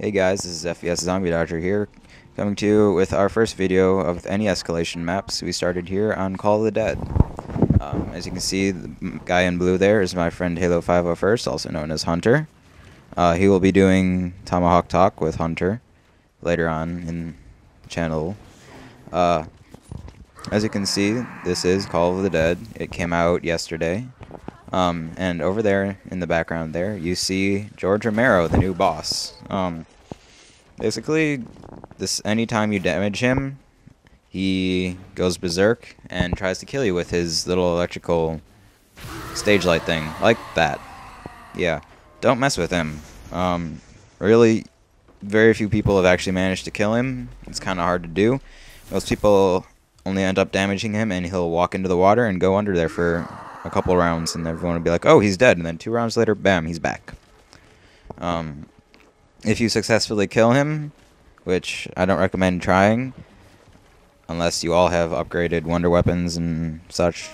Hey guys, this is FES Zombie Dodger here, coming to you with our first video of any escalation maps we started here on Call of the Dead. As you can see, the guy in blue there is my friend Halo501st, also known as Hunter. He will be doing Tomahawk Talk with Hunter later on in the channel. As you can see, this is Call of the Dead. It came out yesterday. And over there, in the background there, you see George Romero, the new boss. Basically, anytime you damage him, he goes berserk and tries to kill you with his little electrical stage light thing, like that. Yeah, don't mess with him. Really, very few people have actually managed to kill him. It's kind of hard to do. Most people only end up damaging him, and he'll walk into the water and go under there for a couple rounds, and everyone will be like, oh, he's dead, and then 2 rounds later, bam, he's back. If you successfully kill him, which I don't recommend trying, unless you all have upgraded wonder weapons and such,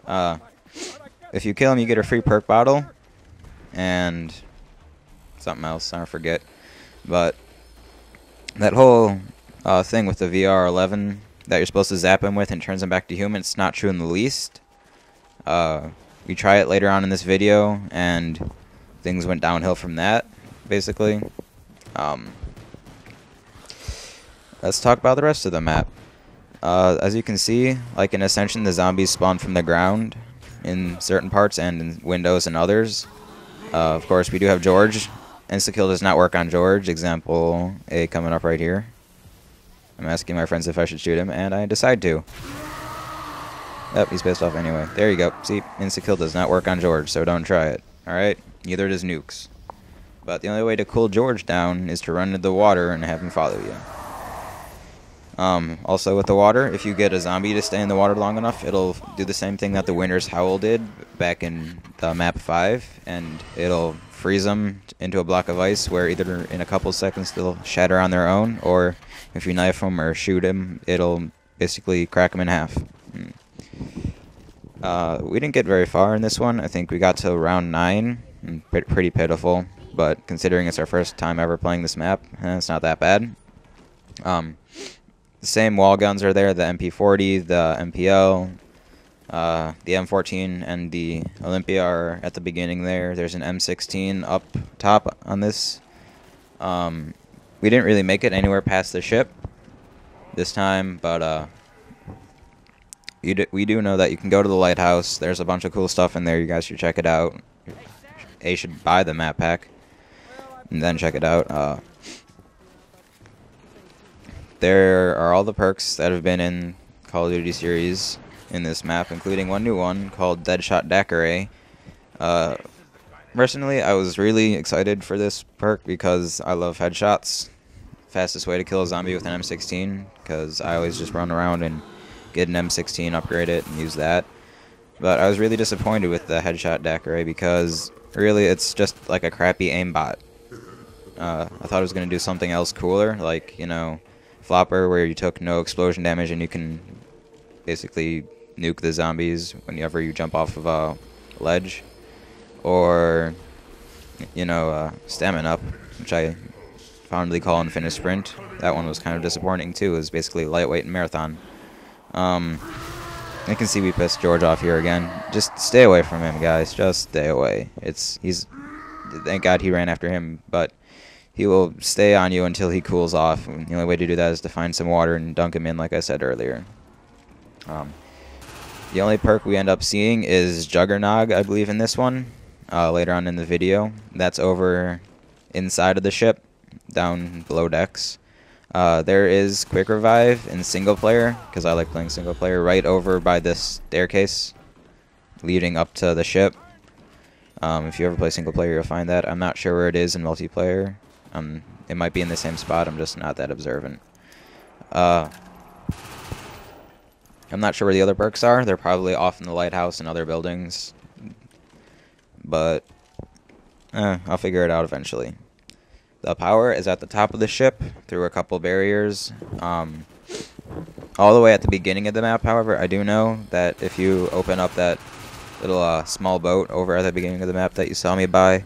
if you kill him, you get a free perk bottle, and something else, I forget, but that whole thing with the VR11 that you're supposed to zap him with and turns him back to human, it's not true in the least. We try it later on in this video, and things went downhill from that, basically. Let's talk about the rest of the map. As you can see, like in Ascension, the zombies spawn from the ground in certain parts and in windows and others. Of course, we do have George. Insta-kill does not work on George. Example A coming up right here. I'm asking my friends if I should shoot him, and I decide to. Yep, he's pissed off anyway. There you go. See, insta-kill does not work on George, so don't try it. Alright? Neither does nukes. But the only way to cool George down is to run into the water and have him follow you. Also with the water, if you get a zombie to stay in the water long enough, it'll do the same thing that the Winter's Howl did back in the map 5, and it'll freeze them into a block of ice where either in a couple seconds they'll shatter on their own, or if you knife them or shoot him, it'll basically crack them in half. We didn't get very far in this one. I think we got to round 9. Pretty pitiful, but considering it's our first time ever playing this map, it's not that bad. The same wall guns are there, the MP40, the MPL, the M14, and the Olympia are at the beginning there. There's an M16 up top on this. We didn't really make it anywhere past the ship this time, but we do know that you can go to the lighthouse. There's a bunch of cool stuff in there. You guys should check it out. You should buy the map pack and then check it out. There are all the perks that have been in Call of Duty series in this map, including one new one called Deadshot Daiquiri. Personally, I was really excited for this perk because I love headshots. Fastest way to kill a zombie with an M16, because I always just run around and get an M16, upgrade it, and use that. But I was really disappointed with the Headshot Daiquiri because really it's just like a crappy aimbot. I thought it was going to do something else cooler, like, you know, Flopper, where you took no explosion damage and you can basically nuke the zombies whenever you jump off of a ledge. Or, you know, Stamina Up, which I fondly call Infinite Sprint. That one was kind of disappointing too. It was basically lightweight and marathon. You can see we pissed George off here again. Just stay away from him, guys. Just stay away. Thank God he ran after him, but he will stay on you until he cools off. And the only way to do that is to find some water and dunk him in, like I said earlier. The only perk we end up seeing is Juggernog, I believe, in this one, later on in the video. That's over inside of the ship, down below decks. There is Quick Revive in single player, because I like playing single player, right over by this staircase leading up to the ship. If you ever play single player, you'll find that. I'm not sure where it is in multiplayer. It might be in the same spot, I'm just not that observant. I'm not sure where the other perks are. They're probably off in the lighthouse and other buildings. But I'll figure it out eventually. The power is at the top of the ship through a couple barriers. All the way at the beginning of the map, however, I do know that if you open up that little small boat over at the beginning of the map that you saw me by,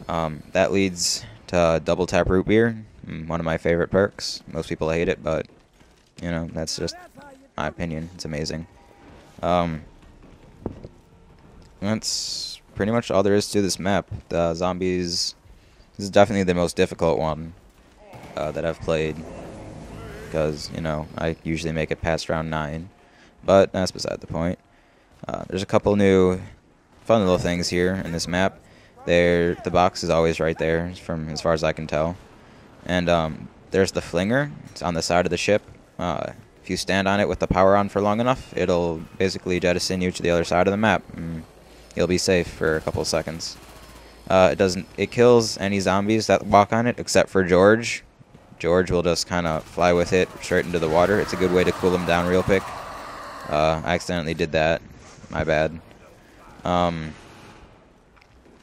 that leads to double tap root beer. One of my favorite perks. Most people hate it, but you know, that's just my opinion. It's amazing. That's pretty much all there is to this map. The zombies. This is definitely the most difficult one that I've played, because you know I usually make it past round 9, but that's beside the point. There's a couple new fun little things here in this map. The box is always right there, from as far as I can tell. And there's the flinger. It's on the side of the ship. If you stand on it with the power on for long enough, it'll basically jettison you to the other side of the map. You'll be safe for a couple of seconds. It kills any zombies that walk on it, except for George. George will just kind of fly with it straight into the water. It's a good way to cool him down real quick. I accidentally did that. My bad.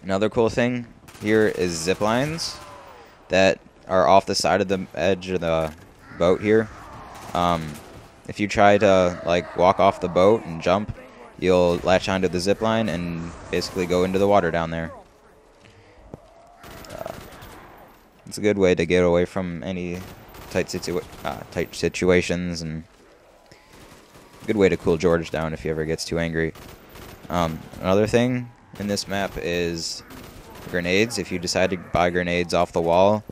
Another cool thing here is zip lines that are off the side of the edge of the boat here. If you try to like walk off the boat and jump, you'll latch onto the zip line and basically go into the water down there. It's a good way to get away from any tight situations, and a good way to cool George down if he ever gets too angry. Another thing in this map is grenades. If you decide to buy grenades off the wall,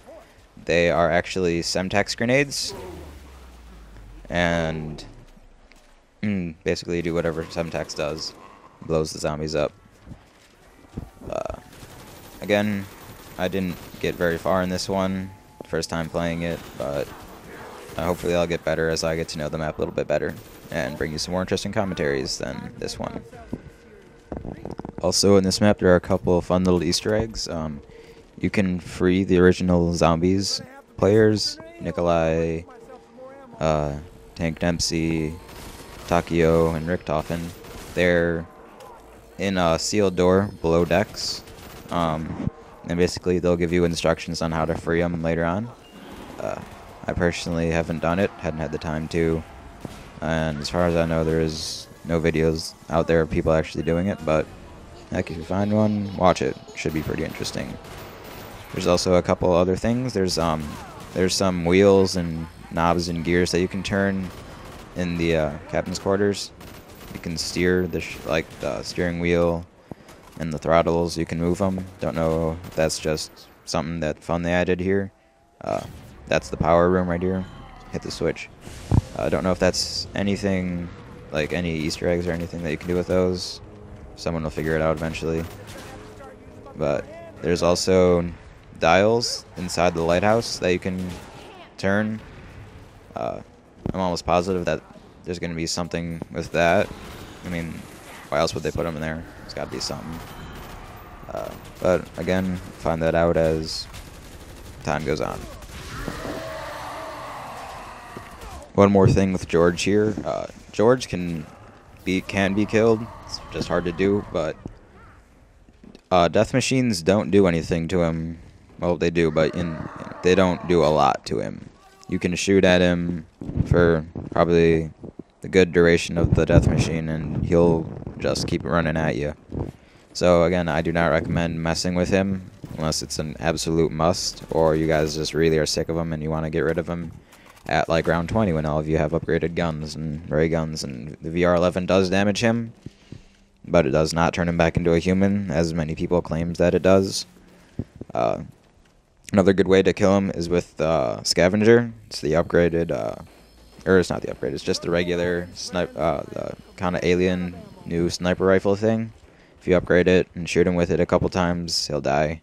they are actually Semtex grenades, and basically do whatever Semtex does, blows the zombies up. Again, I didn't get very far in this one, first time playing it, but hopefully I'll get better as I get to know the map a little bit better and bring you some more interesting commentaries than this one. Also in this map there are a couple of fun little Easter eggs. You can free the original zombies players, Nikolai, Tank Dempsey, Takio, and Richtofen. They're in a sealed door below decks. And basically they'll give you instructions on how to free them later on. I personally haven't done it, hadn't had the time to, and as far as I know there is no videos out there of people actually doing it, but heck, if you find one, watch it. Should be pretty interesting. There's also a couple other things. There's some wheels and knobs and gears that you can turn in the captain's quarters. You can steer the steering wheel and the throttles. You can move them. Don't know if that's just something that fun they added here. That's the power room right here. Hit the switch. I don't know if that's anything, like any Easter eggs or anything that you can do with those. Someone will figure it out eventually. But there's also dials inside the lighthouse that you can turn. I'm almost positive that there's going to be something with that. I mean, why else would they put them in there? There's got to be something. But again, find that out as time goes on. One more thing with George here. George can be killed. It's just hard to do, but death machines don't do anything to him. Well, they do, but they don't do a lot to him. You can shoot at him for probably the good duration of the death machine, and he'll just keep running at you. So again, I do not recommend messing with him unless it's an absolute must, or you guys just really are sick of him and you want to get rid of him at like round 20 when all of you have upgraded guns and ray guns. And the VR11 does damage him, but it does not turn him back into a human, as many people claims that it does. Another good way to kill him is with Scavenger. It's the upgraded, or it's not the upgrade, it's just the regular the kind of alien new sniper rifle thing. If you upgrade it and shoot him with it a couple times, he'll die.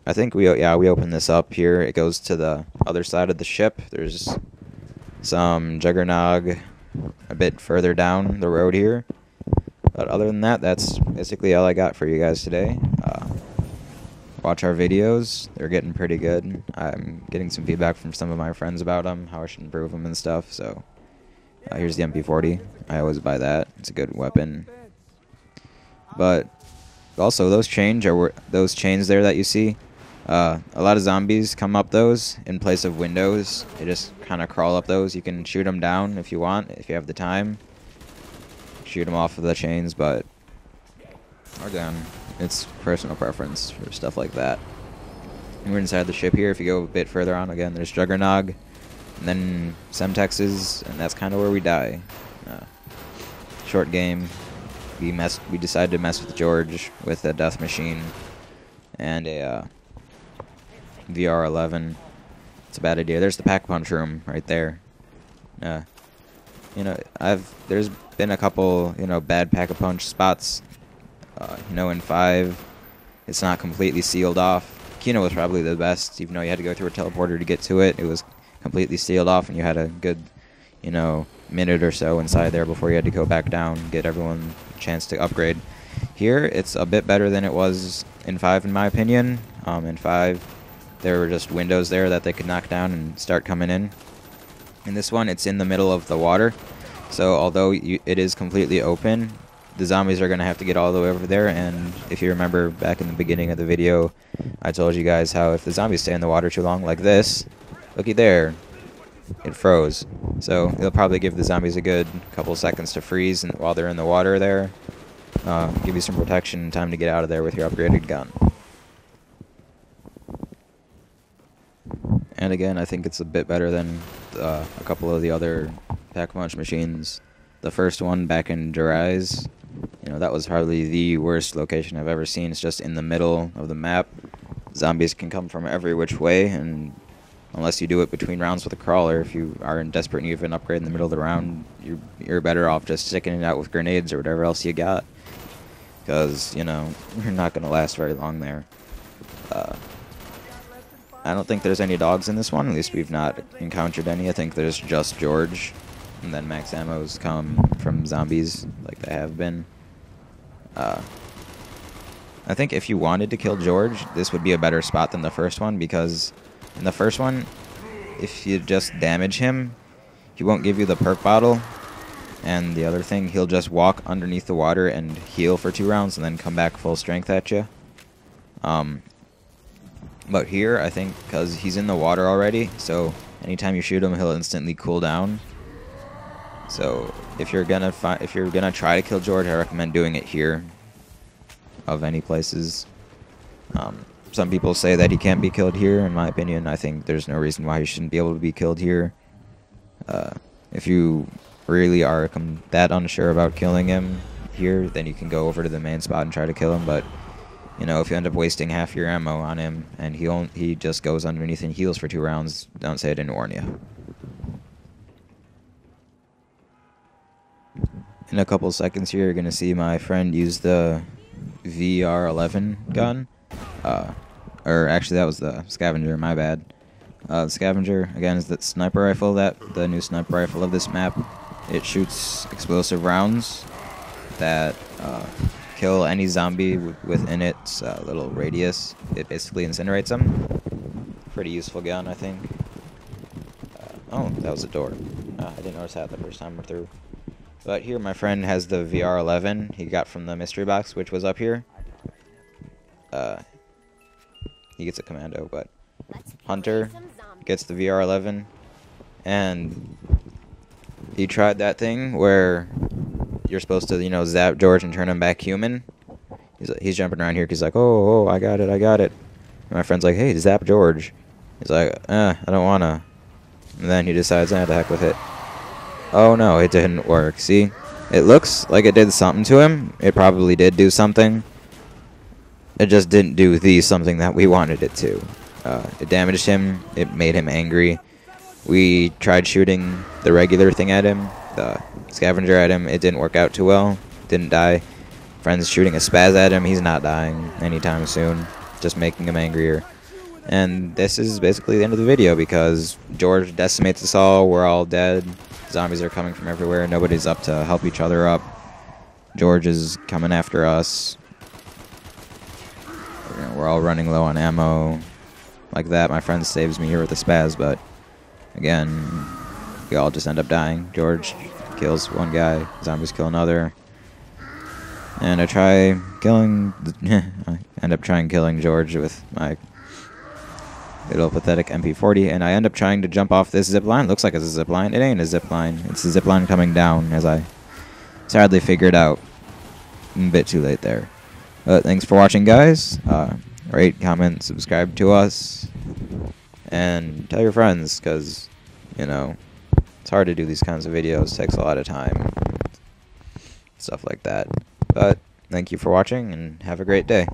I think we open this up here. It goes to the other side of the ship. There's some Juggernog a bit further down the road here. But other than that, that's basically all I got for you guys today. Watch our videos. They're getting pretty good. I'm getting some feedback from some of my friends about them, how I should improve them and stuff. So here's the MP40. I always buy that. It's a good weapon. But also those chains there that you see. A lot of zombies come up those in place of windows. They just kind of crawl up those. You can shoot them down if you want, if you have the time. Shoot them off of the chains, but Again, it's personal preference for stuff like that. And we're inside the ship here. If you go a bit further on, again, there's Juggernog, and then Semtexes, and that's kind of where we die. Short game. We decided to mess with George with a Death Machine and a VR11. It's a bad idea. There's the Pack Punch room right there. You know, there's been a couple, bad Pack-a-Punch spots. In 5, it's not completely sealed off. Kino was probably the best, even though you had to go through a teleporter to get to it. It was completely sealed off, and you had a good, minute or so inside there before you had to go back down, get everyone a chance to upgrade. Here, it's a bit better than it was in 5, in my opinion. In 5, there were just windows there that they could knock down and start coming in. In this one, it's in the middle of the water, so although it is completely open, the zombies are going to have to get all the way over there. And if you remember back in the beginning of the video, I told you guys how if the zombies stay in the water too long, like this, looky there, it froze. So it'll probably give the zombies a good couple seconds to freeze while they're in the water there. Give you some protection and time to get out of there with your upgraded gun. And again, I think it's a bit better than a couple of the other Pack-a-Punch machines. The first one back in Durais, that was probably the worst location I've ever seen. It's just in the middle of the map. Zombies can come from every which way, and unless you do it between rounds with a crawler, if you are in desperate need of an upgrade in the middle of the round, you're better off just sticking it out with grenades or whatever else you got. Because, you're not going to last very long there. I don't think there's any dogs in this one. At least we've not encountered any. I think there's just George. And then max ammos come from zombies, like they have been. I think if you wanted to kill George, this would be a better spot than the first one, because in the first one, if you just damage him, he won't give you the perk bottle. And the other thing, he'll just walk underneath the water and heal for 2 rounds and then come back full strength at you. But here, I think, because he's in the water already, so anytime you shoot him, he'll instantly cool down. So if you're gonna try to kill George, I recommend doing it here, of any places. Some people say that he can't be killed here. In my opinion, I think there's no reason why he shouldn't be able to be killed here. If you really are that unsure about killing him here, then you can go over to the main spot and try to kill him. But if you end up wasting half your ammo on him and he just goes underneath and heals for 2 rounds, don't say I didn't warn you. In a couple seconds here, you're going to see my friend use the VR11 gun. Or actually, that was the scavenger, my bad. The scavenger, again, is the sniper rifle, the new sniper rifle of this map. It shoots explosive rounds that kill any zombie within its little radius. It basically incinerates them. Pretty useful gun, I think. Oh, that was a door. I didn't notice that the first time we're through. But here, my friend has the VR11 he got from the mystery box, which was up here. He gets a commando, but Hunter gets the VR11, and he tried that thing where you're supposed to, zap George and turn him back human. He's jumping around here because he's like, oh, I got it. And my friend's like, hey, zap George. He's like, I don't wanna. And then he decides, to heck with it. Oh no, it didn't work. See? It looks like it did something to him. It probably did do something. It just didn't do something that we wanted it to. It damaged him. It made him angry. We tried shooting the regular thing at him, the scavenger at him. It didn't work out too well. Didn't die. Friends shooting a spaz at him. He's not dying anytime soon. Just making him angrier. And this is basically the end of the video because George decimates us all. We're all dead. Zombies are coming from everywhere. Nobody's up to help each other up. George is coming after us. We're all running low on ammo. Like that, my friend saves me here with the spaz, but again, we all just end up dying. George kills one guy, zombies kill another. And I end up trying killing George with my little pathetic MP40, and I end up trying to jump off this zip line. Looks like it's a zip line. It ain't a zip line. It's a zip line coming down, as I sadly figured out a bit too late there. But thanks for watching, guys. Rate, comment, subscribe to us, and tell your friends, because, you know, it's hard to do these kinds of videos. It takes a lot of time, stuff like that. But thank you for watching, and have a great day.